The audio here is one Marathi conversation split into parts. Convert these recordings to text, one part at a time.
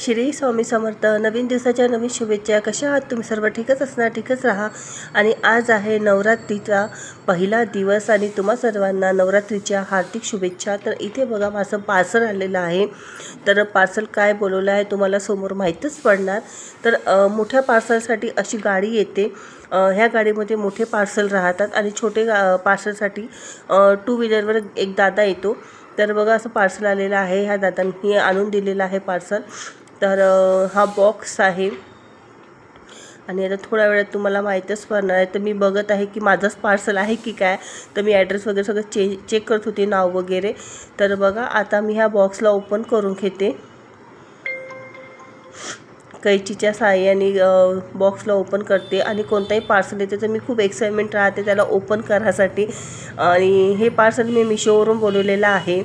श्री स्वामी समर्थ। नवीन दिवसाच्या नवीन शुभेच्छा। कशा आहात तुम्ही सर्व? ठीकच असणार, ठीकच राहा। आणि आज आहे नवरात्रीचा पहिला दिवस आणि तुम्हा सर्वांना नवरात्रीच्या हार्दिक शुभेच्छा। तर इथे बघा माझं पार्सल आलेलं आहे। तर पार्सल काय बोलवलं आहे तुम्हाला समोर माहीतच पडणार। तर मोठ्या पार्सलसाठी अशी गाडी येते। ह्या गाडीमध्ये मोठे पार्सल राहतात आणि छोटे पार्सलसाठी टू व्हीलरवर एक दादा येतो। तर बघा असं पार्सल आलेलं आहे। ह्या दादांनी आणून दिलेलं आहे पार्सल। तर हा बॉक्स आहे आणि आता थोड्या वेळात तुम्हाला माहीतच पडणार आहे। तर मी बघत आहे की माझंच पार्सल आहे की काय। तर मी ॲड्रेस वगैरे सगळं चेक करत होते, नाव वगैरे। तर बघा आता मी ह्या बॉक्सला ओपन करून घेते कैचीच्या साहाय्याने। बॉक्सला ओपन करते आणि कोणताही पार्सल येते तर मी खूप एक्साइटमेंट राहते त्याला ओपन करायसाठी। आणि हे पार्सल मी मिशोवरून बोलवलेलं आहे।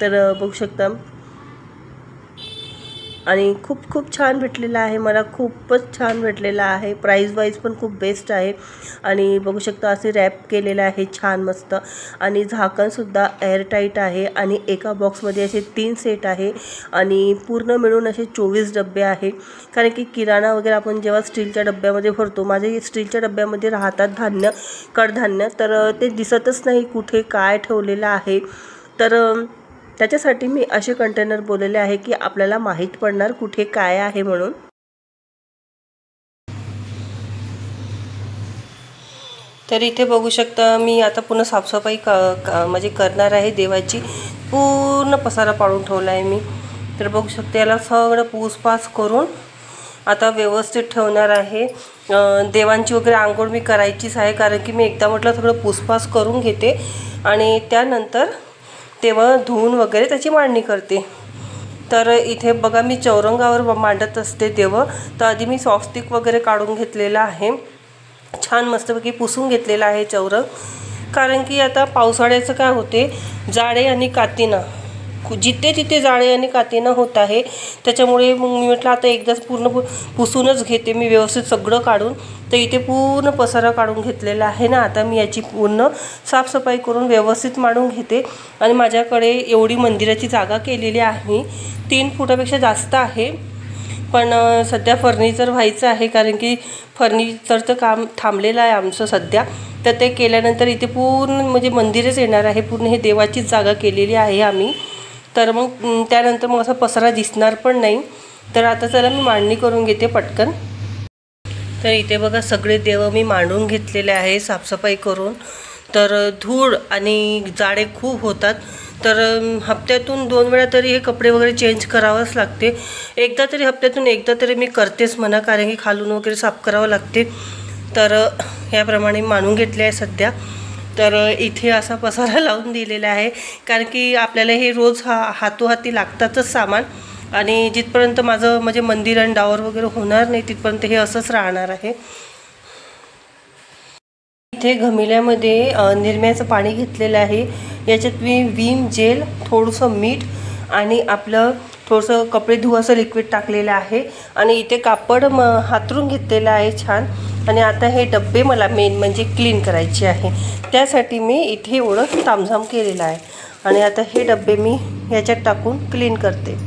तर बघू शकता आणि खूप छान भेटलेला आहे मला, खूपच छान भेटलेला आहे। प्राइस वाईज पण खूप बेस्ट आहे आणि बघू शकता असे रॅप केलेलं आहे छान मस्त। आणि झाकणसुद्धा एअरटाईट आहे आणि एका बॉक्समध्ये असे 3 सेट आहे आणि पूर्ण मिळून असे 24 डब्बे आहे। कारण की किराणा वगैरे आपण जेव्हा स्टीलच्या डब्यामध्ये भरतो, माझे स्टीलच्या डब्यामध्ये राहतात धान्य, कडधान्य, तर ते दिसतच नाही कुठे काय ठेवलेलं आहे। तर त्याच्यासाठी मी असे कंटेनर बोललेले आहे की आपल्याला माहीत पडणार कुठे काय आहे म्हणून। तर इथे बघू शकता मी आता पुन्हा साफसफाई म्हणजे करणार आहे। देवाची पूर्ण पसारा पाडून ठेवला आहे मी। तर बघू शकता याला सगळं पूसपास करून आता व्यवस्थित ठेवणार आहे। देवांची वगैरे आंघोळ मी करायचीच आहे, कारण की मी एकदा म्हटलं सगळं पूसपास करून घेते आणि त्यानंतर तेव्हा धुवून वगैरे त्याची मांडणी करते। तर इथे बघा मी चौरंगावर मांडत असते देव। तर आधी मी सॉफ्टस्टिक वगैरे काढून घेतलेला आहे, छान मस्तपैकी पुसून घेतलेला आहे चौरंग। कारण की आता पावसाळ्याचं काय होते, जाळे आणि कातीनं जिथे तिथे जाळे आणि कातीनं होत आहे। त्याच्यामुळे मग मी म्हटलं आता एकदाच पूर्ण पुसूनच घेते मी व्यवस्थित सगळं काढून। तर इथे पूर्ण पसारा काढून घेतलेला आहे ना। आता मी याची पूर्ण साफसफाई करून व्यवस्थित मांडून घेते। आणि माझ्याकडे एवढी मंदिराची जागा केलेली आहे, 3 फुटापेक्षा जास्त आहे। पण सध्या फर्निचर व्हायचं आहे, कारण की फर्निचरचं काम थांबलेलं आहे आमचं सध्या। तर ते केल्यानंतर इथे पूर्ण म्हणजे मंदिरच येणार आहे, पूर्ण हे देवाचीच जागा केलेली आहे आम्ही। तर मग त्यानंतर मग असा पसारा दिसणार पण नाही। तर आता चला मी मांडणी करून घेते पटकन। तर इथे बघा सगळे देव मी मांडून घेतलेले आहे साफसफाई करून। तर धूळ आणि जाळे खूप होतात, तर हप्त्यातून 2 वेळा तरी हे कपडे वगैरे चेंज करावंच लागते। एकदा तरी हप्त्यातून एकदा तरी मी करतेच म्हणा, कारण की खालून वगैरे साफ करावं लागते। तर याप्रमाणे मांडून घेतले आहे सध्या। तर इथे असा पसारा लावून दिलेला आहे, कारण की आपल्याला हे रोज हातोहाती लागतातच सामान। आणि जिथपर्यंत माझं म्हणजे मंदिर आणि डावर वगैरे होणार नाही तिथपर्यंत हे असंच राहणार आहे। इथे घमिल्यामध्ये निरम्याचं पाणी घेतलेलं आहे। याच्यात मी विम जेल, थोडंसं मीठ आणि आपलं थोडंसं कपडे धुवायचं लिक्विड टाकलेलं आहे। आणि इथे कापड हातरून घेतलेलं आहे छान। आणि आता हे डब्बे मला मेन म्हणजे क्लीन करायचे आहे, त्यासाठी मी इथे एवढं तामझाम केलेलं आहे। आणि आता हे डब्बे मी याच्यात टाकून क्लीन करते।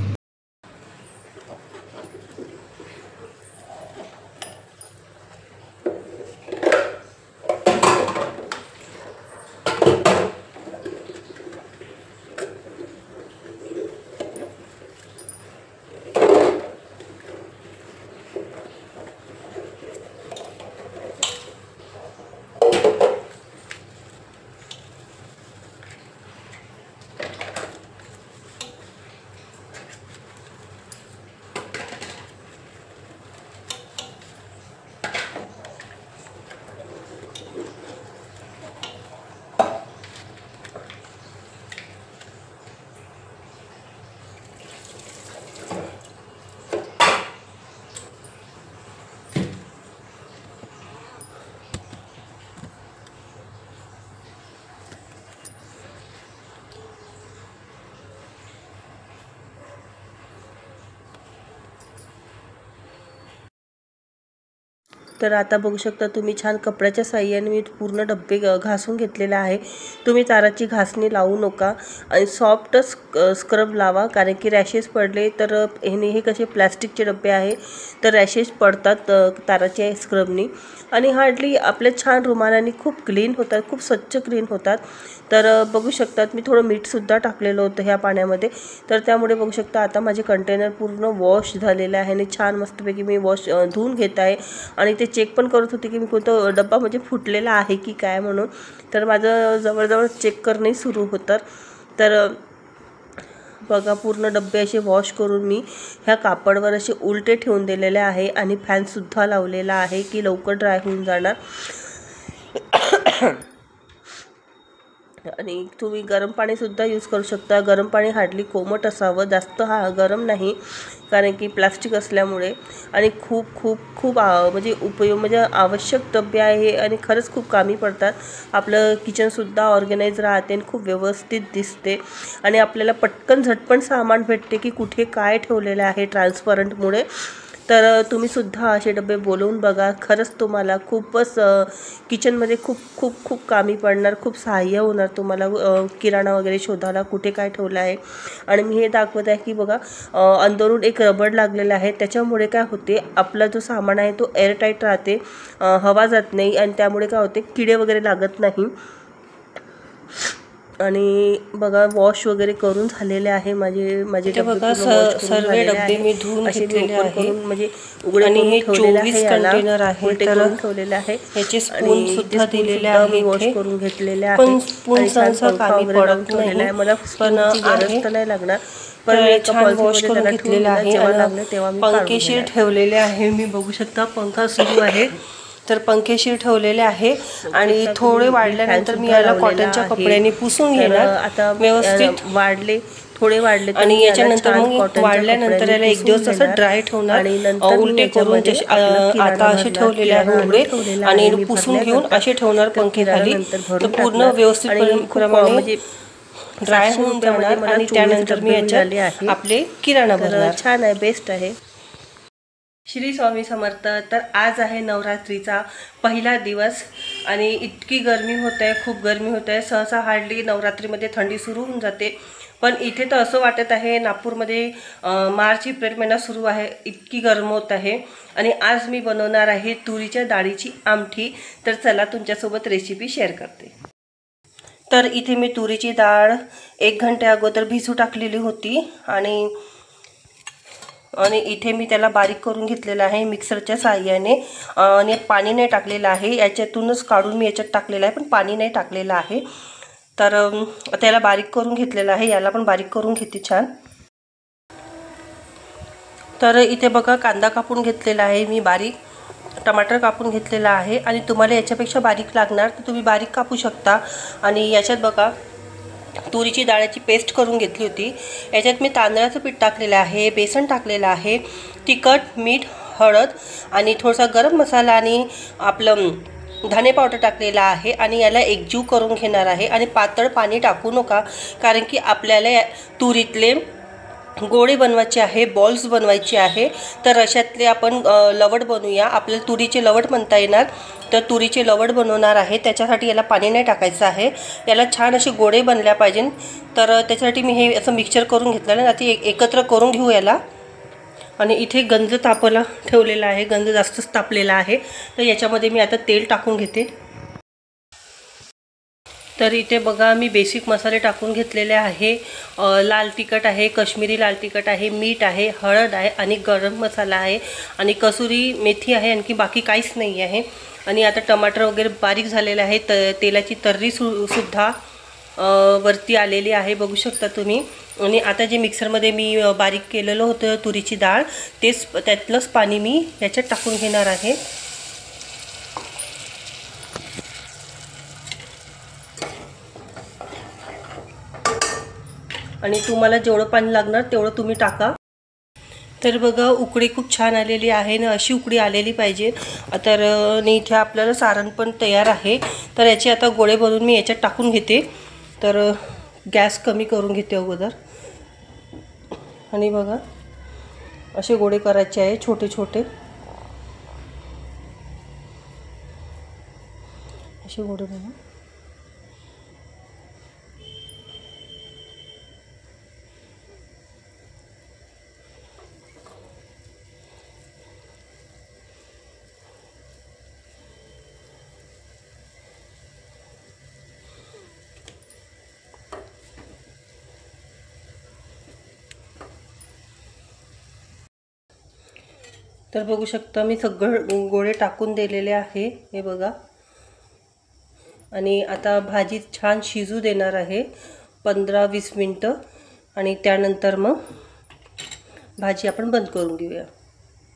तर आता बघू शकता तुम्ही छान कपड्याच्या साह्याने मी पूर्ण डब्बे घासून घेतलेले आहे. तुम्ही ताराची घासणी लावू नका आणि सॉफ्ट स्क्रब लावा, कारण की रॅशेस पडले तर हे कसे प्लॅस्टिकचे डब्बे आहे तर रॅशेस पडतात ताराच्या स्क्रबनी आणि हार्डली आपल्या छान रुमालाने खूप क्लीन होतात, खूप स्वच्छ क्लीन होतात. तर बघू शकतात मी थोडं मीठसुद्धा टाकलेलं होतं ह्या पाण्यामध्ये, तर त्यामुळे बघू शकता आता माझे कंटेनर पूर्ण वॉश झालेले आहे आणि छान मस्तपैकी मी धुवून घेत आहे. आणि ते चेक पण करत होते की मी कोणता डब्बा म्हणजे फुटलेला आहे की काय म्हणून, तर माझं जवळजवळ चेक करणे सुरू होतं. तर बघा पूर्ण डब्बे असे वॉश करून मी ह्या कापडवर असे उलटे ठेवून दिलेले आहे आणि फॅनसुद्धा लावलेला आहे की लवकर ड्राय होऊन जाणार. आणि तुम्ही गरम पाणीसुद्धा यूज करू शकता. गरम पाणी हार्डली कोमट असावं, जास्त गरम नाही, कारण की प्लास्टिक असल्यामुळे. आणि खूप खूप खूप म्हणजे आवश्यक डबे आहे आणि खरंच खूप कामी पडतात. आपलं किचनसुद्धा ऑर्गनाईज राहते आणि खूप व्यवस्थित दिसते आणि आपल्याला पटकन झटपट सामान भेटते की कुठे काय ठेवलेलं आहे ट्रान्सपरंटमुळे. तर तुम्हीसुद्धा असे डबे बोलवून बघा, खरंच तुम्हाला खूपच किचनमध्ये खूप खूप खूप कामी पडणार, खूप सहाय्य होणार तुम्हाला किराणा वगैरे शोधायला कुठे काय ठेवलं आहे. आणि मी हे दाखवत आहे की बघा अंदरून एक रबर लागलेला आहे, त्याच्यामुळे काय होते आपला जो सामान आहे तो एअरटाईट राहते, हवा जात नाही आणि त्यामुळे काय होते किडे वगैरे लागत नाही. आणि बघा वॉश वगैरे करून झालेले आहे माझे बघा सर्व डब्बे मी धुवून घेतलेले आहे म्हणजे उघडे आणि हे ठेवलेले 24 कंटेनर आहे. तर ठेवलेले आहे याचे स्पून सुद्धा दिलेले आहे, वॉश करून घेतलेले आहे. पण स्पून सहसा कामी पडत नाही, मला पण गरज तर नाही लागणार, पण छान वॉश करून घेतलेले आहे. आणि पंखेशीर ठेवलेले आहे, मी बघू शकता पंखा सुरू आहे, तर पंखेशीर ठेवलेले आहे. आणि थोडे वाढल्यानंतर मी याला कॉटनच्या कपड्याने पुसून घेणार आता व्यवस्थित. थोडे वाढले आणि याच्यानंतर मग वाढल्यानंतर याला एक दिवस असं ड्राय ठेवणार, उलटे करून जसे आता असे ठेवलेले आहे उघडे, आणि पुसून घेऊन असे ठेवणार पंखेखाली, तर पूर्ण व्यवस्थित प्रमाणे ड्राय होऊन जाणार. आणि त्यानंतर मी याच्यात आपले किराणा भरणार. छान आहे, बेस्ट आहे. श्री स्वामी समर्थ. तर आज आहे नवरात्रीचा पहिला दिवस आणि इतकी गरमी होत आहे, खूप गरमी होत आहे. सहसा हार्डली नवरात्रीमध्ये थंडी सुरू होऊन जाते, पण इथे तर असं वाटत आहे नागपूरमध्ये मार्च एप्रिल महिना सुरू आहे, इतकी गरम होत आहे. आणि आज मी बनवणार आहे तुरीच्या डाळीची आमटी. तर चला तुमच्यासोबत रेसिपी शेअर करते. तर इथे मी तुरीची डाळ 1 घंटे अगोदर भिजू टाकलेली होती आणि इथे मी त्याला बारीक करून घेतलेला आहे मिक्सरच्या साहाय्याने. आणि पाणी नाही टाकलेलं आहे, याच्यातूनच काढून मी याच्यात टाकलेलं आहे, पण पाणी नाही टाकलेलं आहे. तर त्याला बारीक करून घेतलेलं आहे, याला पण बारीक करून घेते छान. तर इथे बघा कांदा कापून घेतलेला आहे मी बारीक, टमाटर कापून घेतलेला आहे, आणि तुम्हाला याच्यापेक्षा बारीक लागणार तर तुम्ही बारीक कापू शकता. आणि याच्यात बघा तुरीची डाळाची पेस्ट करून घेतली होती. याच्यात मी तांदळाचं पीठ टाकलेलं आहे, बेसन टाकलेलं आहे, तिखट, मीठ, हळद आणि थोडासा गरम मसाला आणि आपलं धने पावडर टाकलेला आहे. आणि याला एकजीव करून घेणार आहे. आणि पातळ पाणी टाकू नका, कारण की आपल्याला तुरीतले गोळे बनवायचे आहे, बॉल्स बनवायचे आहे. तर अशातले आपण लवड बनवूया, आपल्याला तुरीचे लवड म्हणता येणार, तर तुरीचे लवड बनवणार आहे. त्याच्यासाठी याला पाणी नाही टाकायचं आहे, याला छान असे गोळे बनल्या पाहिजे. तर त्याच्यासाठी मी हे असं मिक्सचर करून घेतलेलं आहे. आता एकत्र करून घेऊ याला. आणि इथे गंज तापायला ठेवलेला आहे, गंज जास्तच तापलेला आहे, तर याच्यामध्ये मी आता तेल टाकून घेते. तर इथे बघा मी बेसिक मसाले टाकून घेतलेले आहे. लाल तिखट आहे, काश्मीरी लाल तिखट आहे, मीठ आहे, हळद आहे आणि गरम मसाला आहे आणि कसुरी मेथी आहे, आणखी बाकी काहीच नाही आहे. आणि आता टमाटर वगैरे बारीक झालेलं आहे, तेलाची तर्री सुद्धा वरती आलेली आहे, बघू शकता तुम्ही. आणि आता जे मिक्सरमध्ये मी बारीक केलेलं होतं तुरीची डाळ, तेच त्यातलंच पाणी मी याच्यात टाकून घेणार आहे. आणि तुम्हाला जेवढं पाणी लागणार तेवढं तुम्ही टाका. तर बघा उकळी खूप छान आलेली आहे ना, अशी उकळी आलेली पाहिजे. तर इथे आपल्याला सारण पण तयार आहे. तर याचे आता गोळे बनवून मी याच्यात टाकून घेते. तर गॅस कमी करून घेते अगोदर. आणि बघा असे गोळे करायचे आहे छोटे छोटे. असे गोळे बघा. तर बघू शकता मी सगळं गोळे टाकून दिलेले आहे, हे बघा. आणि आता भाजी छान शिजू देणार आहे 15-20 मिनटं आणि त्यानंतर मग भाजी आपण बंद करून घेऊया.